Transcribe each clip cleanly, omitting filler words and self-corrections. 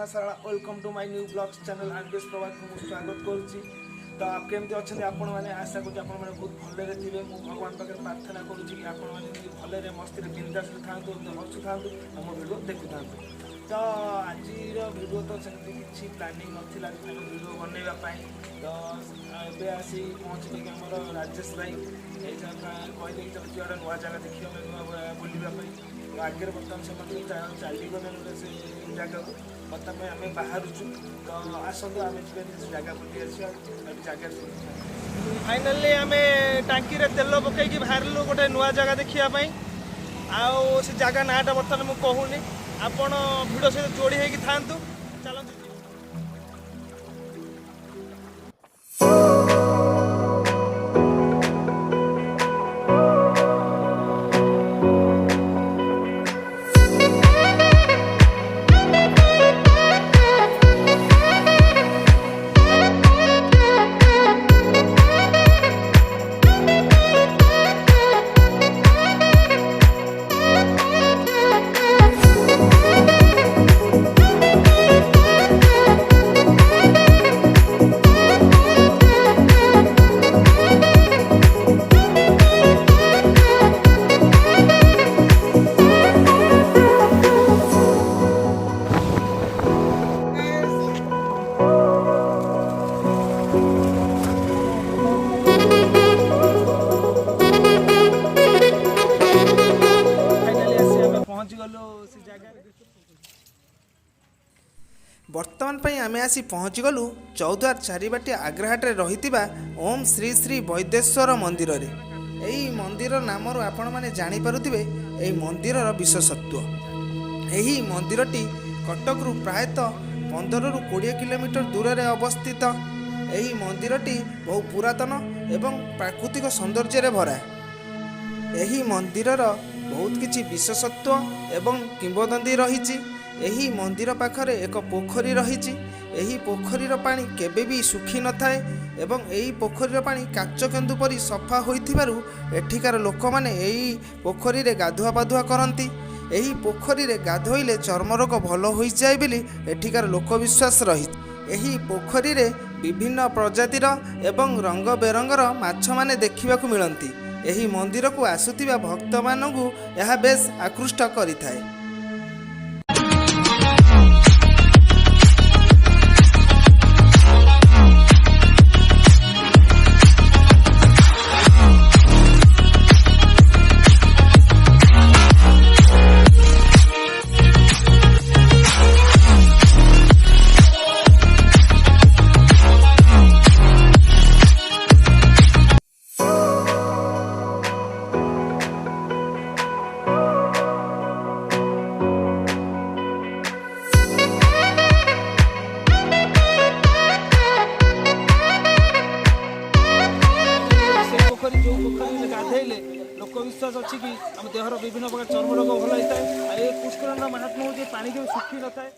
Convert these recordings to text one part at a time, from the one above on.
सारा welcome to my new blogs channel R.B.S Prabhat को स्वागत करुच्ची। तो आप केमती अच्छे आपण मैंने आशा करूँ आप बहुत भलरे थे। मुझे भगवान पाखे प्रार्थना करुँच कि आपने भलरे मस्ती बिंदास था हसु था मो भिडियो देखु था। तो आज भिडियो तो सेमती किसी प्लानिंग नाला भिडियो बनवाई। तो ए आसी पहुँचले कि आम राजेश भाई कहले कि चलो गोटे नुआ जगह देखिए बुलवाई। तो आगे बर्तमान से चलीगले से जगह को बर्तमान आम बाहरुचु। तो आसतु आम जगह बुली जगह फाइनाली आम टांकी तेल पकईकि बाहरलु गोटे नुआ जगह देखापी। आउ से जगह नाटा बर्तमान मुझे कहूनी आपण भिडियो सहित जोड़ी होगी था। चलते बर्तमान आम आसी पहुँची गलु चौद्वार चारिबाटी आग्राहाटे रही ओम श्री श्री वैदेश्वर मंदिर रे। यही मंदिर नाम आपण मैंने जापे यही मंदिर विशेषत्व। यही मंदिरटी कटक रु प्रायतः 15 ରୁ 20 किलोमीटर दूर में अवस्थित। यही मंदिरटी बहु पुरातन एवं प्राकृतिक सौंदर्य भरा। यही मंदिर बहुत किछि विशेषत्व एवं किंवदंती रही। यही मंदिर पाखरे एक पोखरी रही। यही पोखरीर पानी केबे भी सुखी न थाए एवं यही पोखरीर पानी काच केन्दु परी सफा होइथिबारु एठिकार लोक माने यही पोखरी रे गाधुआ पाधुआ करती। यही पोखरी रे गाधोइले चर्म रोग भल होई जाय बेली एठिकार लोक विश्वास रही। यही पोखरी रे विभिन्न प्रजातिर एवं रंग बेरंगर माछ माने देखिबाकू मिलंती। यही मंदिर को आसुथिबा भक्त मानकू यह बेस आकृष्ट करिथाए। गाधेले लोक विश्वास अच्छी कि आम देहर विभिन्न प्रकार चर्म रोग भल होता है। ये पुष्करण महात्मा हूँ पानी के सुखी न थाए।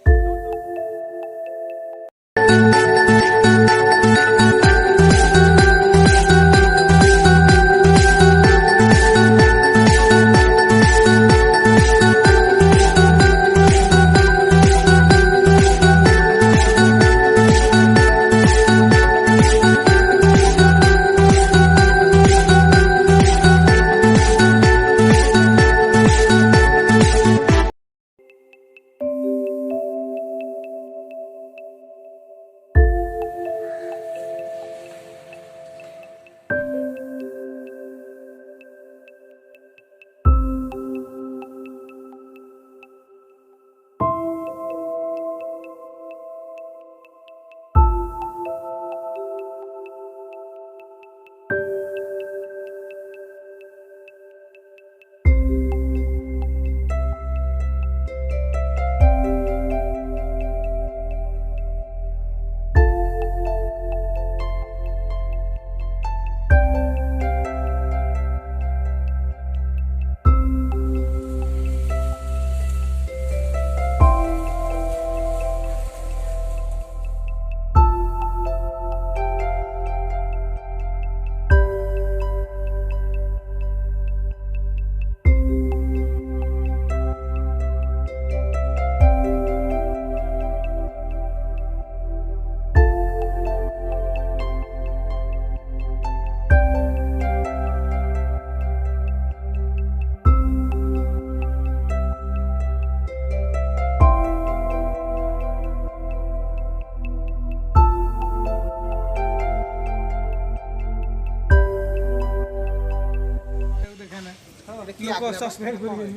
लोक सस्पेंड करियन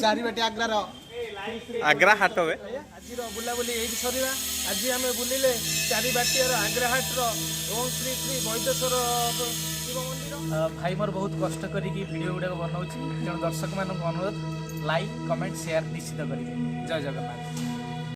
चारिबाटी आग्रार आग्रा हाट वे आज बुलाबुली ये सरिया आज आम बुलिले चारिबाटीर आग्राहाटर ओम श्री श्री वैदेश्वर शिव मंदिर भाई मोर बहुत कष्ट करी वीडियो गुड़ाक बनाऊँ तेणु दर्शक मान अनुरोध लाइक कमेंट शेयर निश्चित करेंगे। जय जगन्नाथ।